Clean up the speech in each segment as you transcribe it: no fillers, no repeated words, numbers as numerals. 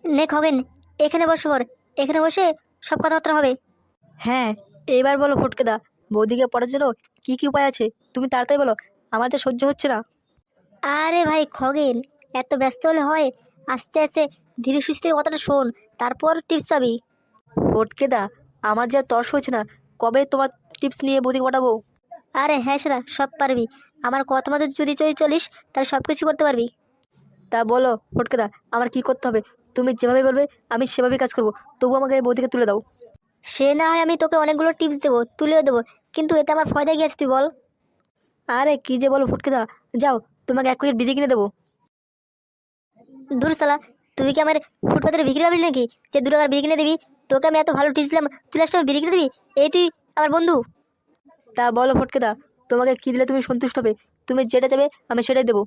নে খগেন, এখানে বসে পড়। এখানে বসে সব কথাবার্তা হবে। হ্যাঁ, এইবার বলো ফটকেদা, বৌদিকে পড়ার জন্য কি কি উপায় আছে? তুমি তাড়াতাড়ি বলো, আমার তো সহ্য হচ্ছে না। আরে ভাই খগেন, এত ব্যস্ত হলে হয়? আস্তে আস্তে ধীরে সুস্থে কথাটা শোন, তারপর টিপস পাবি। ফটকেদা, আমার যা তর্স হচ্ছে না, কবে তোমার টিপস নিয়ে বৌদিকে পাঠাবো? আরে হ্যাঁ, সেটা সব পারবি। আমার কথা মতো যদি চলিস, তাহলে সব কিছু করতে পারবি। তা বলো ফটকেদা, আমার কি করতে হবে? তুমি যেভাবে বলবে আমি সেভাবেই কাজ করবো। তবু আমাকে এই বৌদিকে তুলে দাও। সে না হয় আমি তোকে অনেকগুলো টিপস দেবো, তুলেও দেবো, কিন্তু এতে আমার ফায়দা কি আছে তুই বল? আরে কি যে বলো ফটকেদা, যাও, তোমাকে 1 প্যাকেট বিড়ি কিনে দেবো। দূর সালা, তুই কি আমার ফুটপাতের বিক্রি পাবি নাকি যে 2 টাকার বিক্রি কিনে দিবি? তোকে আমি এত ভালো টিপস দিলাম, তুই লাস্টে বিক্রি কিনে দিবি? এই তুই আমার বন্ধু? তা বলো ফটকেদা, তোমাকে কি দিলে তুমি সন্তুষ্ট হবে? তুমি যেটা চাবে আমি সেটাই দেবো।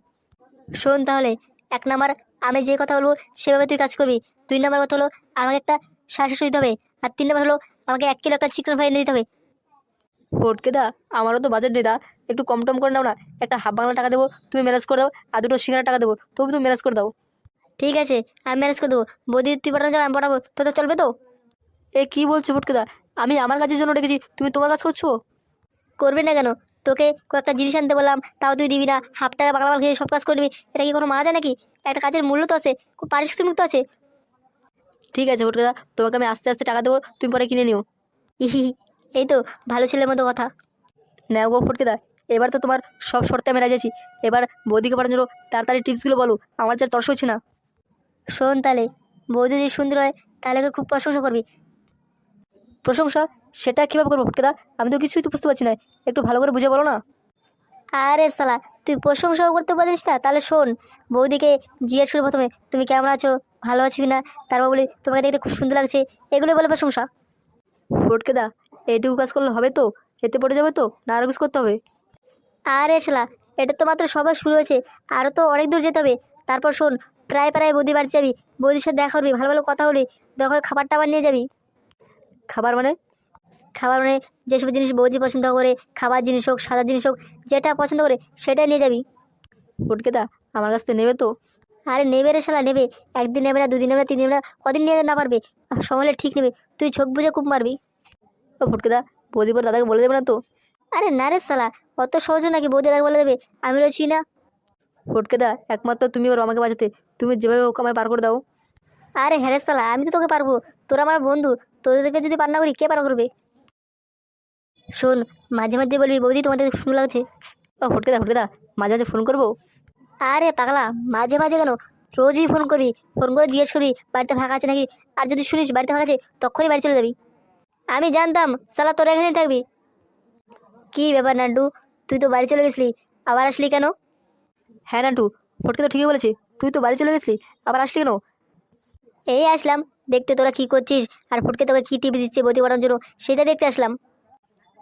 শোন তাহলে, 1 নাম্বার, আমি যে কথা বলবো সেভাবে তুই কাজ করবি। 2 নাম্বার কথা হলো, আমাকে একটা শ্বাস দিতে হবে। আর 3 নাম্বার হলো, আমাকে 1 কিলো একটা চিকেন ফ্রাই এনে দিতে হবে। ফটকেদা, আমারও তো বাজেট নেই দা, একটু কম টম করে নাও না। একটা হাফ বাংলা টাকা দেবো, তুমি ম্যানেজ করে দাও। আর দুটো সিঙ্গারা টাকা দেবো, তবু তুমি ম্যানেজ করে দাও। ঠিক আছে, আমি ম্যানেজ করে দেবো। বৌদি তুই পাঠানো যাবে, আমি পাঠাবো, তো তো চলবে তো? এ কি বলছো ফটকেদা? আমি আমার কাজের জন্য ডেকেছি, তুমি তোমার কাজ করছো? করবি না কেন? তোকে কয়েকটা জিনিস আনতে বললাম, তাও তুই দিবি না। হাফ টাকা বাংলা খেয়ে সব কাজ করবি, এটা কি কোনো মানা যায় নাকি? একটা কাজের মূল্য তো আছে, পারিশ্রমিক তো আছে। ঠিক আছে ফটকেদা, তোমাকে আমি আস্তে আস্তে টাকা দেবো, তুমি পরে কিনে নিও। ইহি, এই তো ভালো ছেলের মতো কথা। নাও গো ফটকেদা, এবার তো তোমার সব শর্তে আমি রাজি আছি। এবার বৌদিকে পাঠানোর জন্য তাড়াতাড়ি টিপসগুলো বলো, আমার যা তর্স হচ্ছে না। শোন তাহলে, বৌদি যদি সুন্দর হয় তাহলে ওকে খুব প্রশংসা করবি। প্রশংসা? সেটা কিভাবে করবো ফটকেদা? আমি তো কিছুই তো বুঝতে পারছি না, একটু ভালো করে বুঝে বলো না। আরে সালা, তুই প্রশংসাও করতে পারিস না? তাহলে শোন, বৌদিকে জিজ্ঞেস করি প্রথমে তুমি কেমন আছো, ভালো আছো কিনা। তারপর বলি তোমাকে দেখতে খুব সুন্দর লাগছে। এগুলো বলে প্রশংসা। ফটকেদা, এইটুকু কাজ করলে হবে তো? এতে পড়ে যাবে তো, না আরো কিছু করতে হবে? আরে শালা, এটা তো মাত্র সবার শুরু হয়েছে, আরও তো অনেক দূর যেতে হবে। তারপর শোন, প্রায় প্রায় বৌদি বাড়ি যাবি, বৌদির সাথে দেখা করবি, ভালো ভালো কথা বলি, দরকার খাবার টাবার নিয়ে যাবি। খাবার মানে? খাবার মানে যেসব জিনিস বৌদি পছন্দ করে, খাবার জিনিস হোক সাদা জিনিস হোক, যেটা পছন্দ করে সেটাই নিয়ে যাবি। ফটকেদা, আমার কাছ থেকে নেবে তো? আরে নেবে রে শালা, নেবে। একদিন নেবে না, 2 দিন নেবে না, 3 দিন নেবে না, কদিন নিয়ে না পারবে? সময় হলে ঠিক নেবে। তুই চোখ বুঝে কূপ মারবি। ও ফটকেদা, বৌদি পরে দাদাকে বলে দেবে না তো? আরে না রে শালা, অত সহজ নাকি বৌদি তাকে বলে দেবে? আমি রয়েছি না। ফটকেদা, একমাত্র তুমি ওর আমাকে বাঁচাতে, তুমি যেভাবে হোক আমায় পার করে দাও। আরে হ্যাঁ রে শালা, আমি তো তোকে পারবো। তোরা আমার বন্ধু, তোদেরকে যদি পার না করি কে পার করবে? শোন, মাঝে মাঝে বলবি বৌদি তোমাদের খুব সুন্দর লাগছে। ও ফটকেদা ফটকেদা, মাঝে মাঝে ফোন করবো? আরে পাগলা, মাঝে মাঝে কেন, রোজই ফোন করবি। ফোন করে জিজ্ঞেস করবি বাড়িতে ফাঁকা আছে নাকি। আর যদি শুনিস বাড়িতে ফাঁকা আছে, তখনই বাড়ি চলে যাবি। আমি জানতাম শালা তোরা এখানেই থাকবি। কি ব্যাপার নান্টু, তুই তো বাড়ি চলে গেছিলি, আবার আসলি কেন? হ্যাঁ নান্টু, ফটকেদা ঠিকই বলেছে, তুই তো বাড়ি চলে গেছিলি, আবার আসলি কেন? এই আসলাম দেখতে তোরা কি করছিস, আর ফুটকে তোকে কি টিপস দিচ্ছে বৌদি পাঠানোর জন্য, সেটা দেখতে আসলাম।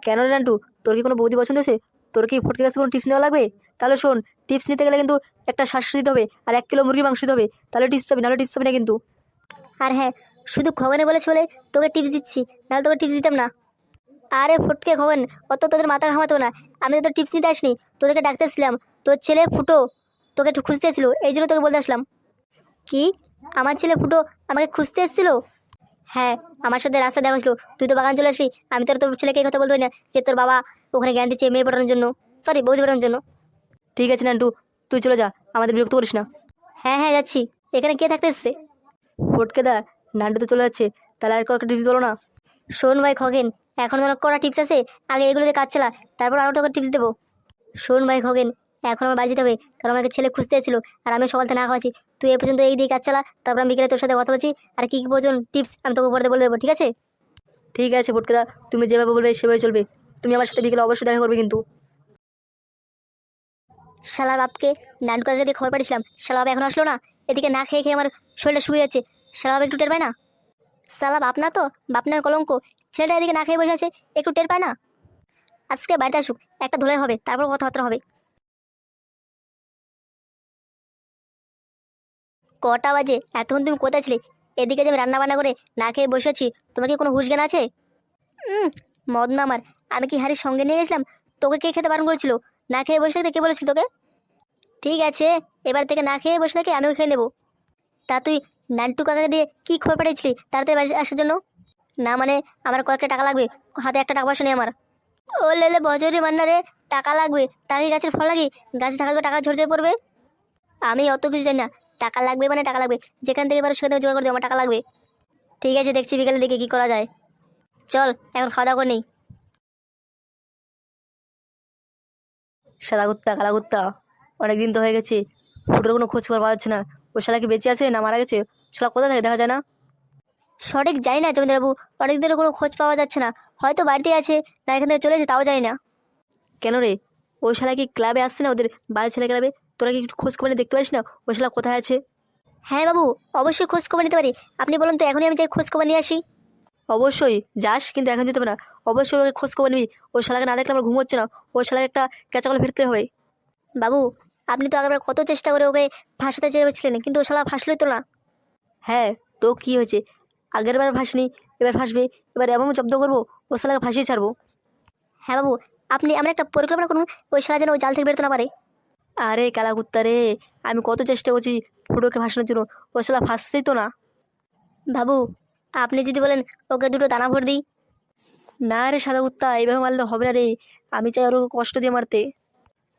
কেন রে নান্টু, তোর কি কোনো বৌদি পছন্দ আছে? তোর কি ফটকে কাছে কোনো টিপস নেওয়া লাগবে? তাহলে শোন, টিপস নিতে গেলে কিন্তু একটা শ্বাস দিতে হবে, আর 1 কিলো মুরগি মাংস দিতে হবে, তাহলে টিপস পাবি, নাহলে টিপস পাবি না কিন্তু। আর হ্যাঁ, শুধু খগনে বলেছে বলে তোকে টিপস দিচ্ছি, নাহলে তোকে টিপস দিতাম না। আরে ফুটকে খগন, অত তোদের মাথা ঘামাতো না। আমি তো তোর টিপস নিতে আসনি, তোদেরকে ডাকতে আসছিলাম। তোর ছেলে ফুটো তোকে একটু খুঁজতে এসেছিল, এই জন্য তোকে বলতে আসলাম। কি? আমার ছেলে ফুটো আমাকে খুঁজতে এসেছিল? হ্যাঁ, আমার সাথে রাস্তা দেখা হয়েছিল, তুই তো বাগান চলে আসলি। আমি তো আর তোর ছেলেকে এই কথা বলতে পারি না যে তোর বাবা ওখানে জ্ঞান দিচ্ছে মেয়ে পড়ানোর জন্য, সরি বৌদি পড়ানোর জন্য। ঠিক আছে নান্টু, তুই চলে যা, আমাদের বিরক্ত করিস না। হ্যাঁ হ্যাঁ যাচ্ছি। এখানে কে থাকতে এসছে? ফটকেদা, নান্টু তো চলে যাচ্ছে, তাহলে আর কয়েকটা টিপস বলো না। শোন ভাই খগেন, এখন অনেক কটা টিপস আছে, আগে এগুলোতে কাজ চালা, তারপর আরো তোকে টিপস দেবো। শোন ভাই খগেন, এখন আমার বাড়ি যেতে হবে, কারণ আমাকে ছেলে খুঁজতে এসেছিল, আর আমি সকাল থেকে না খাওয়াছি। তুই এ পর্যন্ত এই দিয়ে কাজ চালা, তারপর আমি বিকেলে তোর সাথে কথা বলছি। আর কি কি প্রয়োজন টিপস আমি তোকে পরে বলে দেবো, ঠিক আছে? ঠিক আছে ফটকেদা, তুমি যেভাবে বলবে সেভাবে চলবে। তুমি আমার সাথে বিকেলে অবশ্যই দেখা করবে কিন্তু। শালা বাপকে নানটু কাছে দিয়ে খবর পাঠিয়েছিলাম, শালা বাপ এখন আসলো না। এদিকে না খেয়ে খেয়ে আমার শরীরটা শুয়ে যাচ্ছে, শালা বাপ একটু টের পায় না? শালা বাপ না তো, বাপ নয় কলঙ্ক। ছেলেটা এদিকে না খেয়ে বসে আছে, একটু টের পায় না? আজকে বাড়িতে আসুক, একটা ধুলাই হবে, তারপর কথাবার্তা হবে। কটা বাজে? এতক্ষণ তুমি কোথায় ছিলে? এদিকে যে আমি রান্না বান্না করে না খেয়ে বসে আছি, তোমার কি কোনো হুঁশ জ্ঞান আছে? মদ না আমার। আমি কি হাড়ির সঙ্গে নিয়ে গেছিলাম? তোকে কে খেতে বারণ করেছিল? না খেয়ে বসে থাকতে কে বলেছিল তোকে? ঠিক আছে, এবার থেকে না খেয়ে বসে থেকে আমিও খেয়ে নেবো। তা তুই নান্টু কাকাকে দিয়ে কি খবর পাঠিয়েছিলি তাড়াতাড়ি বাড়ি আসার জন্য? না মানে আমার কয়েকটা টাকা লাগবে, হাতে একটা টাকা পয়সা নেই আমার। ও লেলে বজরি মান্নারে, টাকা লাগবে? টাকা কি গাছের ফল লাগে? গাছে টাকা দেবে, টাকা ঝরে ঝরে পড়বে। আমি অত কিছু জানি না, টাকা লাগবে মানে টাকা লাগবে, যেখান থেকে পারো সেখান থেকে জোগাড় করে দিও, আমার টাকা লাগবে। ঠিক আছে, দেখছি বিকেলে দেখে কি করা যায়। চল এখন খাওয়া দাওয়া করে নিই। সাদা কুত্তা কালা কুত্তা, অনেকদিন তো হয়ে গেছে, ফুটোর কোনো খোঁজ খবর পাওয়া যাচ্ছে না। ওই শালা কি বেঁচে আছে না মারা গেছে? শালা কোথায় থাকে দেখা যায় না। সঠিক জানি না জমিদারবাবু, অনেক দিনের কোনো খোঁজ পাওয়া যাচ্ছে না, হয়তো বাড়িতে আছে না এখান থেকে চলেছে তাও জানি না। কেন রে, ওই শালা কি ক্লাবে আসছে না, ওদের বাড়ির ছেলে ক্লাবে? তোরা কি একটু খোঁজ খবর নিয়ে দেখতে পারিস না ওই শালা কোথায় আছে? হ্যাঁ বাবু, অবশ্যই খোঁজ খবর নিতে পারি, আপনি বলুন তো এখনই আমি যাই খোঁজ খবর নিয়ে আসি। অবশ্যই যাস, কিন্তু এখন যেতে হবে না। অবশ্যই ওকে খোঁজ খবর নিবি। ওই শালাকে না দেখলে আমার ঘুম হচ্ছে না। ওই শালাকে একটা ক্যাচাকলে ফিরতে হবে। বাবু, আপনি তো আগেবার কত চেষ্টা করে ওকে ফাঁসাতে চেয়েছিলেন, কিন্তু ও শালা ফাঁসলোই তো না। হ্যাঁ, তো কি হয়েছে? আগের বার ফাঁসনি, এবার ফাঁসবে। এবার এমন জব্দ করবো, ও শালাকে ফাঁসিয়ে ছাড়বো। হ্যাঁ বাবু, আপনি আমরা একটা পরিকল্পনা করুন, ওই শালা যেন ওই জাল থেকে বেরোতে না পারে। আরে কালা কুত্তা রে, আমি কত চেষ্টা করছি ফুটোকে ফাঁসানোর জন্য, ও শালা ফাঁসছেই তো না। বাবু, আপনি যদি বলেন ওকে দুটো দানা ভর দিই। না রে সাদা কুত্তা, এইভাবে মারলে হবে না রে। আমি চাই আরও কষ্ট দিয়ে মারতে।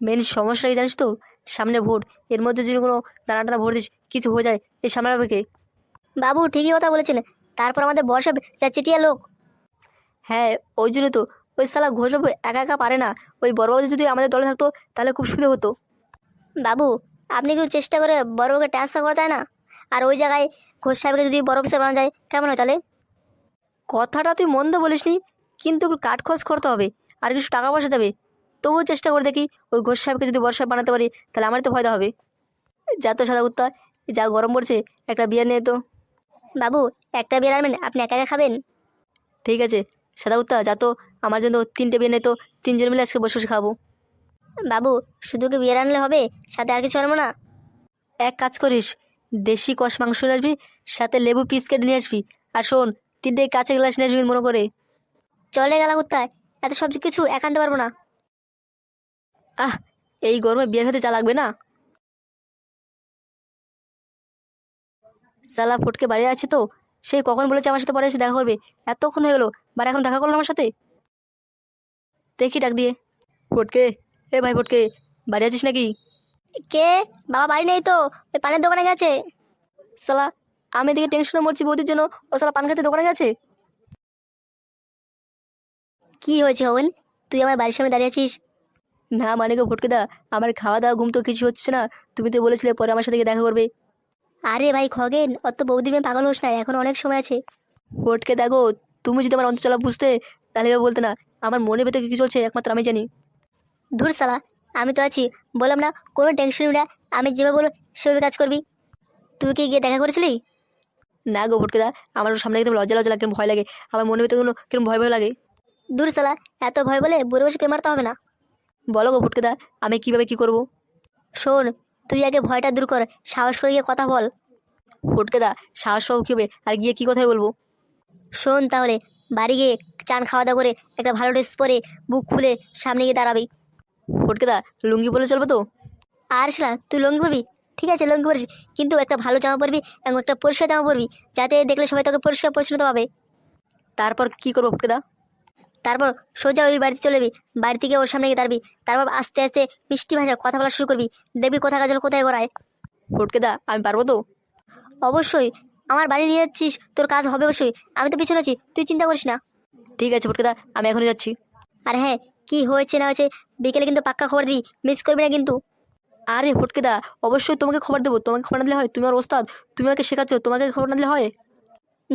মেন সমস্যা কি জানিস তো? সামনে ভোট, এর মধ্যে যদি কোনো দানা টানা ভোট দিস, কিছু হয়ে যায়, এই সামলাবে কে? বাবু ঠিকই কথা বলেছেন, তারপর আমাদের বর্ষা যা চেটিয়া লোক। হ্যাঁ, ওই জন্য তো। ওই শালা ঘোষবাবু একা একা পারে না। ওই বড়বাবু যদি আমাদের দলে থাকতো তাহলে খুব সুবিধা হতো। বাবু, আপনি একটু চেষ্টা করে বড়বাবুকে ট্রান্সফার করা যায় না? আর ওই জায়গায় ঘোষ সাহেবকে যদি বড় অফিসার বানানো যায় কেমন হয় তাহলে? কথাটা তুই মন্দ বলিসনি, কিন্তু একটু কাঠখরচ করতে হবে, আর কিছু টাকা পয়সা দেবে। তবুও চেষ্টা করে দেখি, ওই ঘোষ সাহেবকে যদি বড় সাহেব বানাতে পারি তাহলে আমার তো ফায়দা হবে। যা তো সাদা কুত্তা, যা গরম পড়ছে, একটা বিয়ার নিয়ে তো। বাবু, একটা বিয়ার আনবেন, আপনি একা একা খাবেন? ঠিক আছে সাদা কুত্তা, যা তো আমার জন্য 3টে বিয়ে নেই তো, 3জন মিলে আজকে বসে বসে খাবো। বাবু, শুধু কি বিয়ার আনলে হবে, সাথে আর কিছু আনবো না? এক কাজ করিস, দেশি কষ মাংস নিয়ে আসবি, সাথে লেবু পিস কেটে নিয়ে আসবি। আর শোন, 3টে কাঁচের গ্লাস নিয়ে আসবি মনে করে। চলে গেল কোথায়, এত সব কিছু একা আনতে পারবো না। আহ, এই গরমে বিয়ের খেতে চা লাগবে না? সালা ফটকে বাড়ি আছে তো, সেই কখন বলেছে আমার সাথে পরে এসে দেখা করবে। এতক্ষণ হয়ে গেলো, বাড়ি এখন দেখা করলো আমার সাথে। দেখি ডাক দিয়ে। ফটকে, এ ভাই ফটকে, বাড়ি আছিস নাকি? কে? বাবা বাড়ি নেই তো, ওই পানের দোকানে গেছে। সালা, আমি এদিকে টেনশনে মরছি বৌদির জন্য, ও সালা পান খেতে দোকানে গেছে। কি হয়েছে হবেন, তুই আমার বাড়ির সামনে দাঁড়িয়ে আছিস? না মানে গো ফটকে দা, আমার খাওয়া দাওয়া ঘুম তো কিছু হচ্ছে না। তুমি তো বলেছিলে পরে আমার সাথে গিয়ে দেখা করবে। আরে ভাই খগেন, অত বৌদির মেয়ে পাগল হোস না, এখন অনেক সময় আছে। ফটকে দেখো, তুমি যদি আমার অন্তর্চলা বুঝতে, তাহলে এভাবে বলতে না। আমার মনের ভেতরে কি চলছে একমাত্র আমি জানি। ধুর সালা, আমি তো আছি, বললাম না কোনো টেনশন নিবি না, আমি যেভাবে বলো সেভাবে কাজ করবি। তুই কি গিয়ে দেখা করেছিলি? না গো ফটকে দা, আমার ওর সামনে একদম লজ্জা লজ্জা লাগে, কেমন ভয় লাগে। আমার মনের ভেতরে কোনো কিরকম ভয় ভয় লাগে। দূর সালা, এত ভয় বলে বুড়ো বসে প্রেম মারতে হবে না। বলো গো ফটকে দা, আমি কিভাবে কি করব? শোন, তুই আগে ভয়টা দূর কর, সাহস করে গিয়ে কথা বল। ফটকে দা, সাহস পাবো কি হবে, আর গিয়ে কি কথাই বলবো? শোন তাহলে, বাড়ি গিয়ে চান খাওয়া দাওয়া করে একটা ভালো ড্রেস পরে বুক খুলে সামনে গিয়ে দাঁড়াবি। ফটকে দা, লুঙ্গি বলে চলবে তো? আর শালা তুই লঙ্গি পরবি? ঠিক আছে লঙ্গি পরিস, কিন্তু একটা ভালো জামা পরবি এবং একটা পরিষ্কার জামা পরবি, যাতে দেখলে সবাই তোকে পরিষ্কার পরিচ্ছন্নতা পাবে। তারপর কি করবো ফটকে দা? তারপর সোজা ওই বাড়িতে চলে যাবি, বাড়ি থেকে ওর সামনে গিয়ে দাঁড়াবি, তারপর আস্তে আস্তে মিষ্টি ভাষায় কথা বলা শুরু করবি, দেখবি কোথায় কাজল কোথায় গড়ায়। ফটকে দা, আমি পারবো তো? অবশ্যই, আমার বাড়ি নিয়ে যাচ্ছিস, তোর কাজ হবে অবশ্যই, আমি তো পিছনে আছি, তুই চিন্তা করিস না। ঠিক আছে ফটকে দা, আমি এখনই যাচ্ছি। আর হ্যাঁ, কি হয়েছে না হয়েছে বিকেলে কিন্তু পাক্কা খবর দিবি, মিস করবি না কিন্তু। আরে ফটকে দা, অবশ্যই তোমাকে খবর দেবো। তোমাকে খবর না দিলে হয়? তুমি আমার ওস্তাদ, তুমি আমাকে শেখাচ্ছ, তোমাকে খবর না দিলে হয়?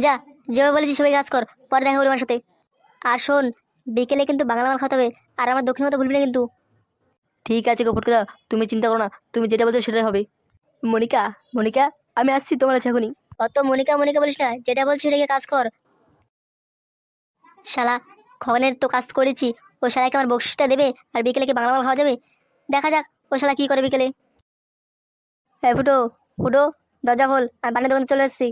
যা, যেভাবে বলেছিস সেভাবে কাজ কর, পরে দেখা করবি আমার সাথে। আর শোন, বিকেলে কিন্তু বাংলা মাল খাতে হবে, আর আমার দক্ষিণ কথা ভুলবি না কিন্তু। ঠিক আছে গো ফটকে দা, তুমি চিন্তা করো না, তুমি যেটা বলছো সেটাই হবে। মনিকা, মনিকা, আমি আসছি তোমার কাছে এখনই। অত মনিকা মনিকা বলিস না, যেটা বলছি সেটাকে কাজ কর। শালা, খগনের তো কাজ করেছি, ও শালাকে আমার বকশিসটা দেবে, আর বিকেলে কি বাংলা মাল খাওয়া যাবে? দেখা যাক ও শালা কি করে বিকেলে। হ্যাঁ ফুটো, ফুটো, দরজা খোল, আমি পানের দোকানে চলে এসেছি।